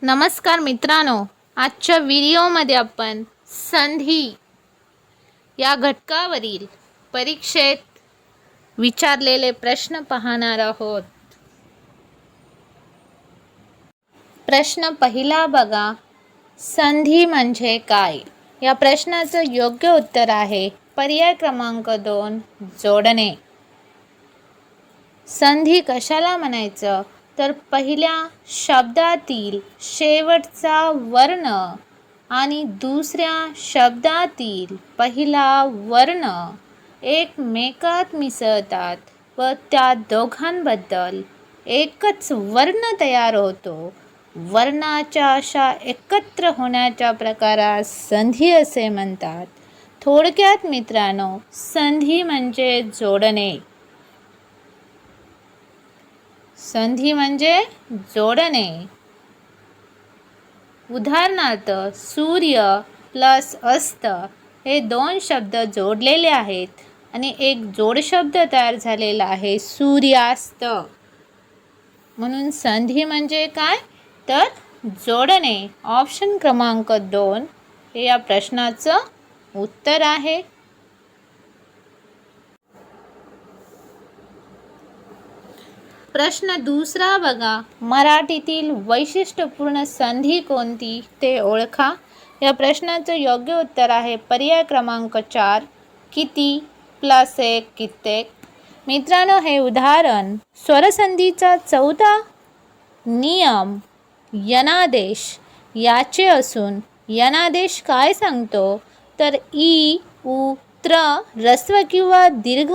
नमस्कार मित्रांनो, आजच्या व्हिडिओमध्ये आपण संधी या घटकावरील परीक्षेत विचारलेले प्रश्न पाहणार आहोत. प्रश्न पहिला बघा, संधी म्हणजे काय? या प्रश्नाचं योग्य उत्तर आहे पर्याय क्रमांक 2, जोडणे. संधी कशाला म्हणायचं? तर पहिल्या शब्दातील शेवटचा वर्ण आणि दुसऱ्या शब्दातील पहिला वर्ण एकमेकात मिसळतात व त्या दोघांबद्दल एकच वर्ण तयार होतो. वर्णाच्या अशा एकत्र होण्याच्या प्रकारास संधी असे म्हणतात. थोडक्यात मित्रांनो, संधी म्हणजे जोडणे. संधी म्हणजे जोडणे. उदाहरणार्थ, सूर्य प्लस अस्त हे दोन शब्द जोडलेले आहेत आणि एक जोडशब्द तयार झालेला आहे, सूर्यास्त. म्हणून संधी म्हणजे काय? तर जोडणे. ऑप्शन क्रमांक 2 हे या प्रश्नाचं उत्तर आहे. प्रश्न दुसरा बघा, मराठीतील वैशिष्ट्यपूर्ण संधी कोणती ते ओळखा. या प्रश्नाचं योग्य उत्तर आहे पर्याय क्रमांक 4, किती प्लस 1 कित्येक. मित्रांनो, हे उदाहरण स्वरसंधीचा चौथा नियम यनादेश याचे असून यनादेश काय सांगतो? तर ई, उ, त्र ऱ्हस्व किंवा दीर्घ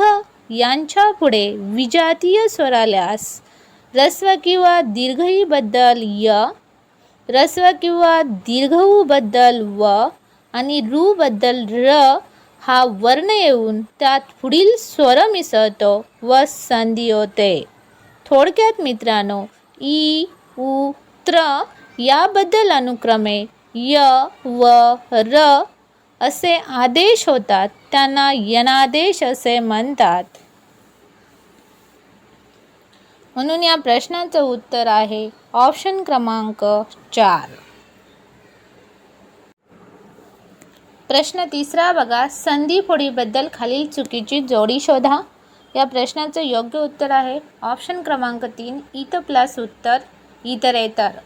यांच्या पुढे विजातीय स्वर आल्यास ऱ्हस्व किंवा दीर्घ ई बद्दल य, ऱ्हस्व किंवा दीर्घ उ बद्दल व आणि रू बद्दल र हा वर्ण येऊन त्यात पुढील स्वर मिसळतो व संधी होते. थोडक्यात मित्रांनो, ई, उ, त्र याबद्दल अनुक्रमे य व र असे आदेश होतात, त्यांना यनादेश असे म्हणतात. म्हणून या प्रश्नाचं उत्तर आहे ऑप्शन क्रमांक 4. प्रश्न तिसरा बघा, संधी फोडीबद्दल खालील चुकीची जोडी शोधा. या प्रश्नाचं योग्य उत्तर आहे ऑप्शन क्रमांक 3, इत प्लस उत्तर इतरेतर.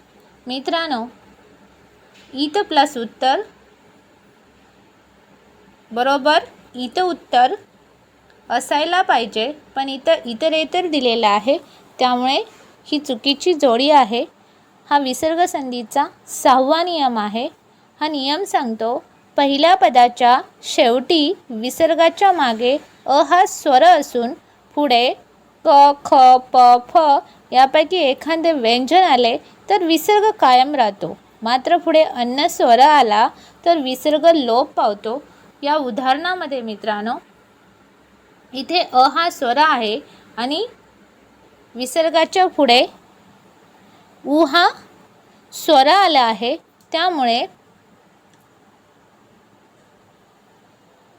मित्रांनो, इत प्लस उत्तर बरोबर इत उत्तर असायला पाहिजे, पण इथं इतरेतर दिलेलं आहे, त्यामुळे ही चुकीची जोडी आहे. हा विसर्ग संधीचा 6वा नियम आहे. हा नियम सांगतो, पहिल्या पदाच्या शेवटी विसर्गाच्या मागे अ हा स्वर असून पुढे क, ख, प, फ यापैकी एखादे व्यंजन आले तर विसर्ग कायम राहतो. मात्र पुढे अन्न स्वर आला तर विसर्ग लोप पावतो. या उदाहरणामध्ये मित्रांनो, इथे अ हा स्वर आहे आणि विसर्गाच्या पुढे उ हा स्वर आला आहे, त्यामुळे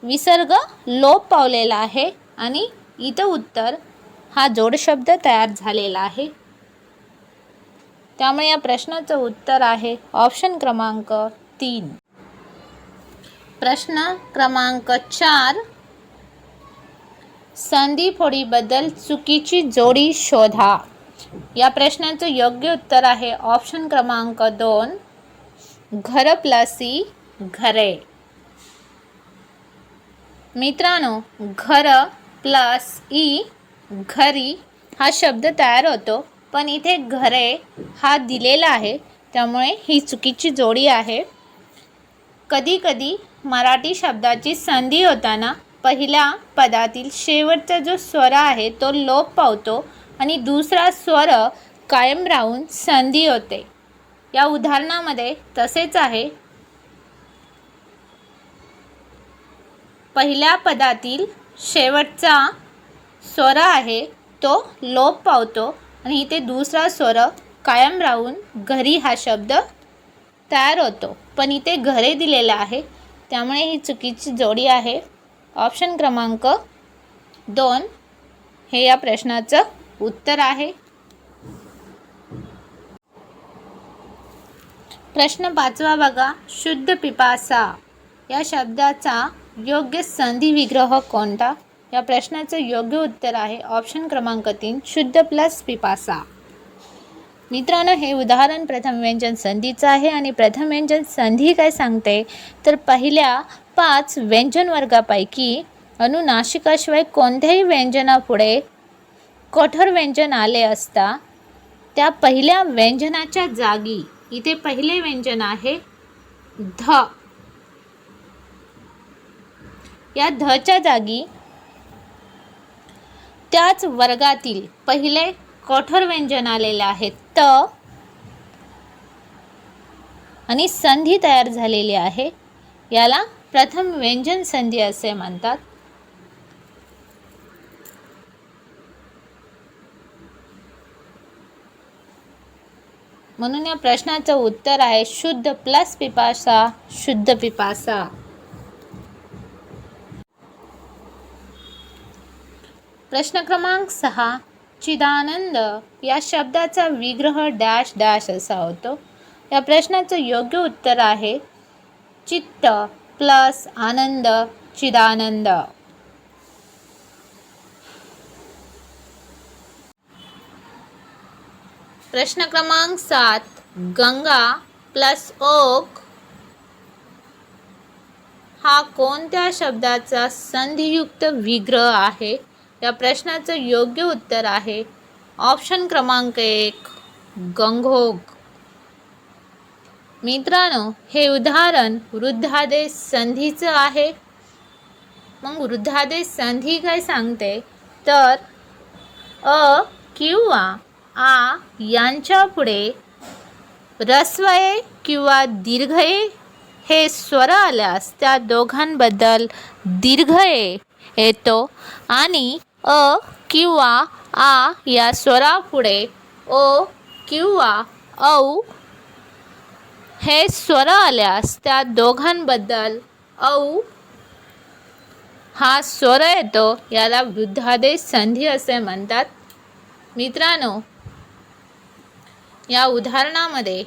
विसर्ग लोप पावलेला आहे आणि इथं उत्तर हा जोडशब्द तयार झालेला आहे. त्यामुळे या प्रश्नाचं उत्तर आहे ऑप्शन क्रमांक 3. प्रश्न क्रमांक 4, संधी फोडीबद्दल चुकीची जोडी शोधा. या प्रश्नाचं योग्य उत्तर आहे ऑप्शन क्रमांक 2, घर प्लस ई घरे. मित्रांनो, घर प्लस ई घरी हा शब्द तयार होतो, पण इथे घरे हा दिलेला आहे, त्यामुळे ही चुकीची जोडी आहे. कधी कधी मराठी शब्दाची संधी होताना पहिल्या पदातील शेवटचा जो स्वर आहे तो लोप पावतो आणि दुसरा स्वर कायम राहून संधी होते. या उदाहरणामध्ये तसेच आहे. पहिल्या पदातील शेवटचा स्वर आहे तो लोप पावतो आणि इथे दुसरा स्वर कायम राहून घरी हा शब्द तयार होतो, पण इथे घरे दिलेला आहे, त्यामुळे ही चुकीची जोडी आहे. ऑप्शन क्रमांक 2 हे या प्रश्नाचं उत्तर आहे. प्रश्न 5वा बघा. शुद्ध पिपासा या शब्दाचा योग्य संधी विग्रह कोणता? या प्रश्नाचं योग्य उत्तर आहे ऑप्शन क्रमांक 3 शुद्ध प्लस पिपासा. मित्रांनो, हे उदाहरण प्रथम व्यंजन संधीचं आहे आणि प्रथम व्यंजन संधी काय सांगते तर पहिल्या 5 व्यंजन वर्गापैकी अनुनासिकाशिवाय कोणत्याही व्यंजनापुढे कठोर व्यंजन आले असता त्या पहिल्या व्यंजनाच्या जागी, इथे पहिले व्यंजन आहे ध, या धच्या जागी त्याच वर्गातील पहिले कठोर व्यंजन आलेले आहे त आणि संधी तयार झालेली आहे. याला प्रथम व्यंजन संधी असे म्हणतात. म्हणून या प्रश्नाचं उत्तर आहे शुद्ध प्लस पिपासा, शुद्ध पिपासा. प्रश्न क्रमांक 6. चिदानंद या शब्दाचा विग्रह डॅश डॅश असा होतो. या प्रश्नाचं योग्य उत्तर आहे चित्त प्लस आनंद, चिदानंद. प्रश्न क्रमांक 7. गंगा प्लस ओक हा कोणत्या शब्दाचा संधियुक्त विग्रह आहे? या प्रश्नाचं योग्य उत्तर आहे ऑप्शन क्रमांक 1 गंगोग. मित्रांनो, हे उदाहरण वृद्धादेश संधीचं आहे. मग वृद्धादेश संधी काय सांगते तर अ किंवा आ यांच्या पुढे ऱ्हस्वये किंवा दीर्घये हे स्वर आल्यास त्या दोघांबद्दल दीर्घये येतो आणि अ किंवा आ या स्वरापुढे ओ किंवा औ हे स्वर आल्यास त्या दोघांबद्दल औ हा स्वर येतो. याला वृद्धादेश संधी असे म्हणतात. मित्रांनो, या उदाहरणामध्ये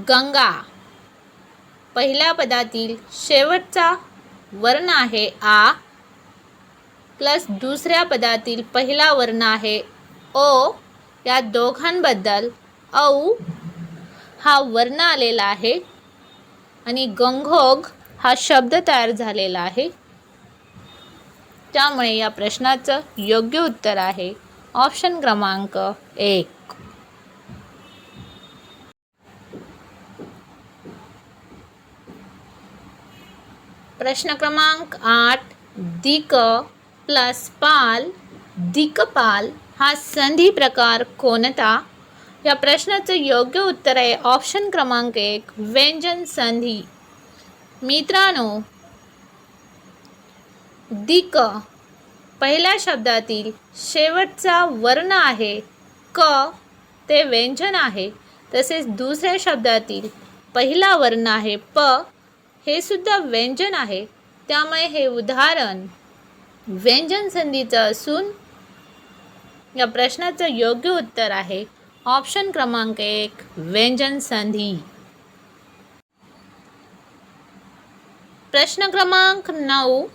गंगा पहिल्या पदातील शेवटचा वर्ण आहे आ प्लस दुसऱ्या पदातील पहिला वर्ण आहे ओ, या दोघांबद्दल औ हा वर्ण आलेला आहे आणि गंगोग हा शब्द तयार झालेला आहे. त्यामुळे या प्रश्नाचं योग्य उत्तर आहे ऑप्शन क्रमांक 1. प्रश्न क्रमांक 8. दिक प्लस पाल, दिक्पाल हा संधी प्रकार कोणता? या प्रश्नाचं योग्य उत्तर आहे ऑप्शन क्रमांक 1 व्यंजन संधी. मित्रांनो, दिक पहिल्या शब्दातील शेवटचा वर्ण आहे क, ते व्यंजन आहे. तसेच दुसऱ्या शब्दातील पहिला वर्ण आहे प, हे सुद्धा व्यंजन आहे. त्यामुळे हे उदाहरण व्यंजन संधीचं असून या प्रश्नाचं योग्य उत्तर आहे ऑप्शन क्रमांक 1 व्यंजन संधी. प्रश्न क्रमांक 9.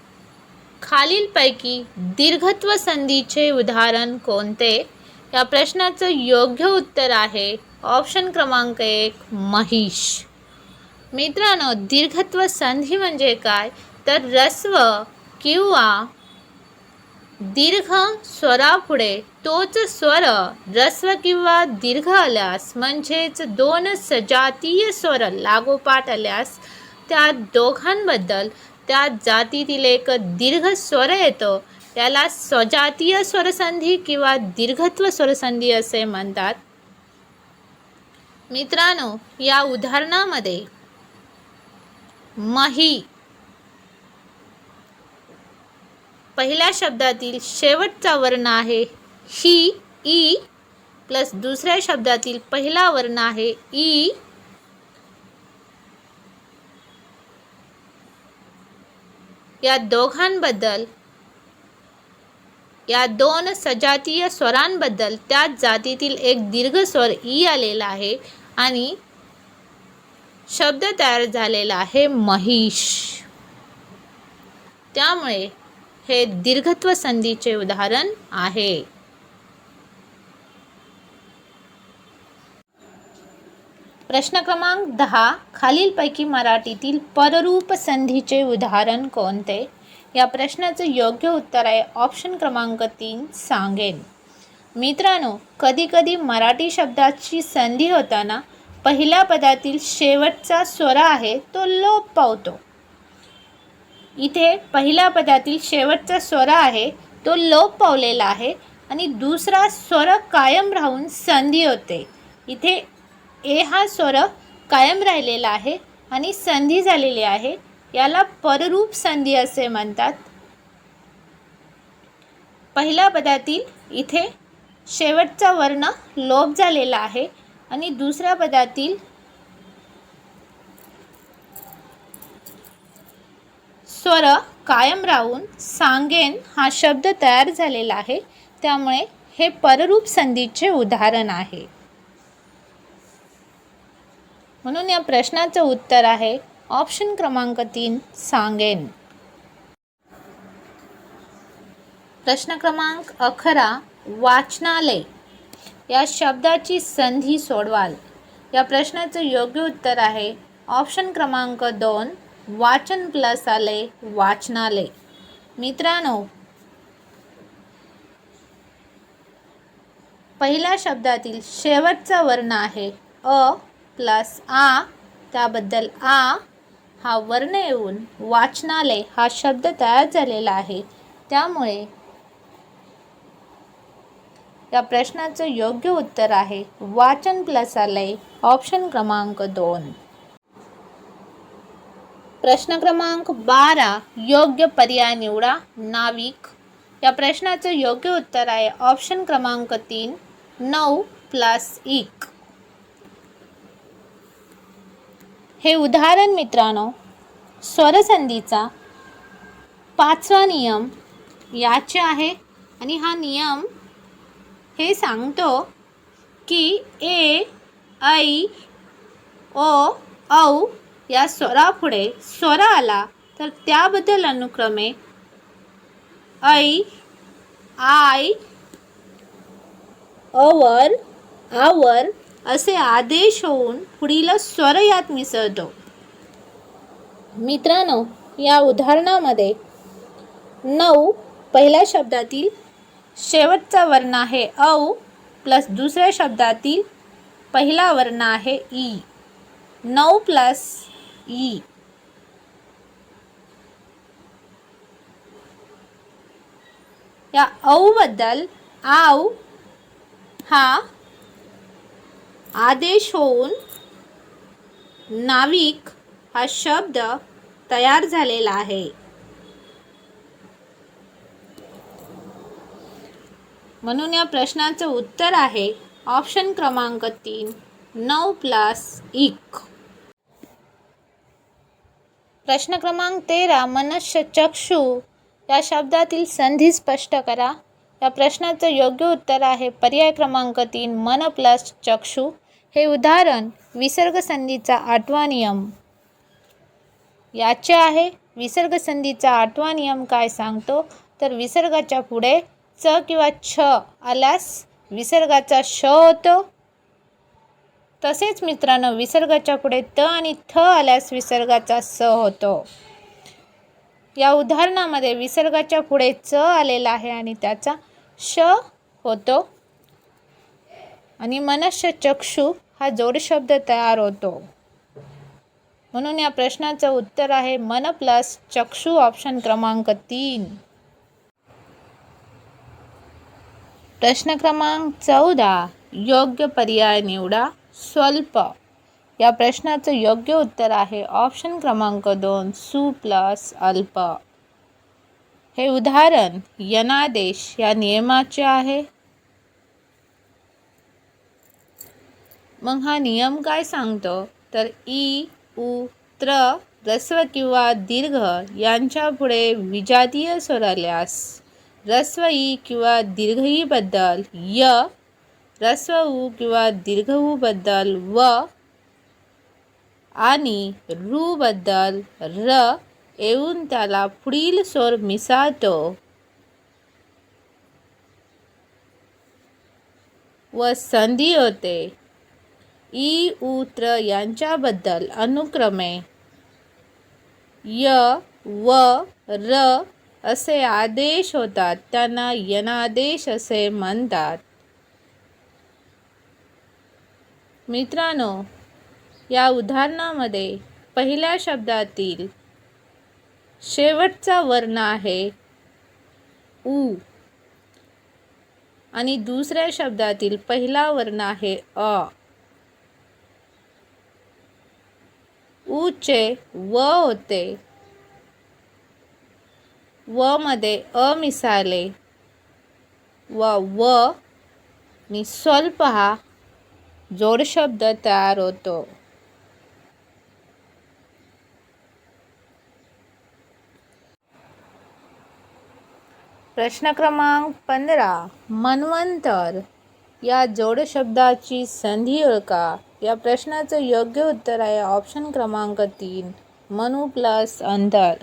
खालीलपैकी दीर्घत्व संधीचे उदाहरण कोणते? या प्रश्नाचं योग्य उत्तर आहे ऑप्शन क्रमांक 1 महिष. मित्रांनो, दीर्घत्व संधी म्हणजे काय तर ऱ्हस्व किंवा दीर्घ स्वरापुढे तोच स्वर ऱ्हस्व किंवा दीर्घ आल्यास म्हणजेच दोन सजातीय स्वर लागोपाठ आल्यास त्या दोघांबद्दल त्या जातीतील एक दीर्घ स्वर येतो. त्याला सजातीय स्वरसंधी किंवा दीर्घत्व स्वरसंधी असे म्हणतात. मित्रांनो, या उदाहरणामध्ये मही पहिल्या शब्दातील शेवटचा वर्ण आहे ही ई प्लस दुसऱ्या शब्दातील पहिला वर्ण आहे ई, या दोघांबद्दल या दोन सजातीय स्वरांबद्दल त्याच जातीतील एक दीर्घ स्वर ई आलेला आहे आणि शब्द तयार झालेला आहे महिष. त्यामुळे हे दीर्घत्व संधीचे उदाहरण आहे. प्रश्न क्रमांक 10. खालीलपैकी मराठीतील पररूप संधीचे उदाहरण कोणते? या प्रश्नाचं योग्य उत्तर आहे ऑप्शन क्रमांक 3 सांगेन. मित्रांनो, कधीकधी मराठी शब्दाची संधी होताना पहिल्या पदातील शेवटचा स्वर आहे तो लोप पावतो. इथे पहिल्या पदातील शेवटचा स्वर आहे तो लोप पावलेला आहे आणि दुसरा स्वर कायम राहून संधी होते. इथे ए हा स्वर कायम राहिलेला आहे आणि संधी झालेली आहे. याला पररूप संधी असे म्हणतात. पहिल्या पदातील इथे शेवटचा वर्ण लोप झालेला आहे आणि दुसऱ्या पदातील स्वर कायम राहून सांगेन हा शब्द तयार झालेला आहे. त्यामुळे हे पररूप संधीचे उदाहरण आहे. म्हणून या प्रश्नाचं उत्तर आहे ऑप्शन क्रमांक 3 सांगेन. प्रश्न क्रमांक 11. वाचनालय या शब्दाची संधी सोडवाल. या प्रश्नाचं योग्य उत्तर आहे ऑप्शन क्रमांक 2 वाचन प्लस आलय वाचनालय. मित्रांनो, पहिल्या शब्दातील शेवटचा वर्ण आहे अ प्लस आ, त्याबद्दल आ हा वर्ण येऊन वाचनालय हा शब्द तयार झालेला आहे. त्यामुळे या प्रश्नाचं योग्य उत्तर आहे वाचन प्लस आलय ऑप्शन क्रमांक 2. प्रश्न क्रमांक 12. योग्य पर्याय निवडा. नाविक या प्रश्नाचं योग्य उत्तर आहे ऑप्शन क्रमांक 3 9 प्लस इक. हे उदाहरण मित्रांनो स्वरसंधीचा 5वा नियम याचे आहे आणि हा नियम हे सांगतो की ए, ऐ, ओ, औ या स्वरापुढे स्वर आला तर त्याबद्दल अनुक्रमे ऐ, आय, अवर, आवर असे आदेश होऊन पुढील स्वर यात मिसळतो. मित्रांनो, या उदाहरणामध्ये 9 पहिल्या शब्दातील शेवटचा वर्ण आहे औ प्लस दुसऱ्या शब्दातील पहिला वर्ण आहे ई. 9 plus E. या औ बद्दल आव हा आदेश होऊन नाविक हा शब्द तयार झालेला आहे. म्हणून या प्रश्नाचं उत्तर आहे ऑप्शन क्रमांक 3 9 प्लस इक. प्रश्न क्रमांक 13. मनुष्य चक्षु या शब्दातील संधी स्पष्ट करा. या प्रश्नाचं योग्य उत्तर आहे पर्याय क्रमांक 3 मन प्लस चक्षु. हे उदाहरण विसर्ग संधीचा 8वा नियम याचे आहे. विसर्ग संधीचा 8वा नियम काय सांगतो तर विसर्गाच्या पुढे च किंवा छ आल्यास विसर्गाचा श होतो. तसेच मित्रांनो विसर्गाच्या पुढे त आणि थ आल्यास विसर्गाचा स होतो. या उदाहरणामध्ये विसर्गाच्या पुढे च आलेला आहे आणि त्याचा श होतो आणि मनुष्य चक्षु हा जोडशब्द तयार होतो. म्हणून या प्रश्नाचं उत्तर आहे मन प्लस चक्षु ऑप्शन क्रमांक 3. प्रश्न क्रमांक 14. योग्य पर्याय निवडा. स्वल्प या प्रश्नाचं योग्य उत्तर आहे ऑप्शन क्रमांक 2 सु प्लस अल्प. हे उदाहरण यनादेश या नियमाचे आहे. मग हा नियम काय सांगतो तर ई, उ, त्र ह्रस्व किंवा दीर्घ यांच्या पुढे विजातीय स्वर आल्यास ऱ्हस्व ई किंवा दीर्घ ई बद्दल य, ऱ्हस्व उ किंवा दीर्घ उ बद्दल व आणि रू बद्दल र येऊन त्याला पुढील स्वर मिसाळतो व संधी होते. ई, उ, त्र यांच्याबद्दल अनुक्रमे य, व, र असे आदेश होतात. त्यांना यनादेश असे म्हणतात. मित्रांनो, या उदाहरणामध्ये पहिल्या शब्दातील शेवटचा वर्ण आहे उ आणि दुसऱ्या शब्दातील पहिला वर्ण आहे अ. उचे व होते, व मध्ये अ मिसाळले व नि स्वल्प हा जोडशब्द तयार होतो. प्रश्न क्रमांक 15. मन्वंतर या जोडशब्दाची संधी ओळखा. या प्रश्नाचं योग्य उत्तर आहे ऑप्शन क्रमांक 3 मनु प्लस अंतर.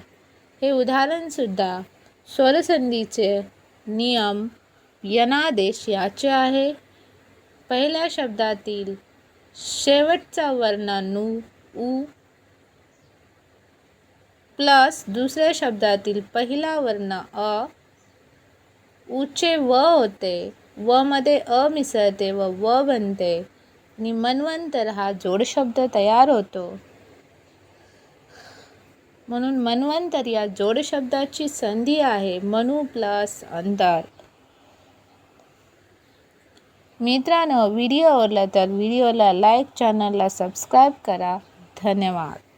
हे उदाहरणसुद्धा स्वरसंधीचे नियम यनादेश याचे आहे. पहिल्या शब्दातील शेवटचा वर्ण नु, उ प्लस दुसऱ्या शब्दातील पहिला वर्ण अ. उचे व होते, व मध्ये अ मिसळते व बनते आणि मन्वंतर हा जोडशब्द तयार होतो. म्हणून मन्वंतर या जोडशब्दाची संधी आहे मनु प्लस अंतर. मित्रांनो, व्हिडिओ आवडला तर व्हिडिओला लाईक, चॅनलला सबस्क्राईब करा. धन्यवाद.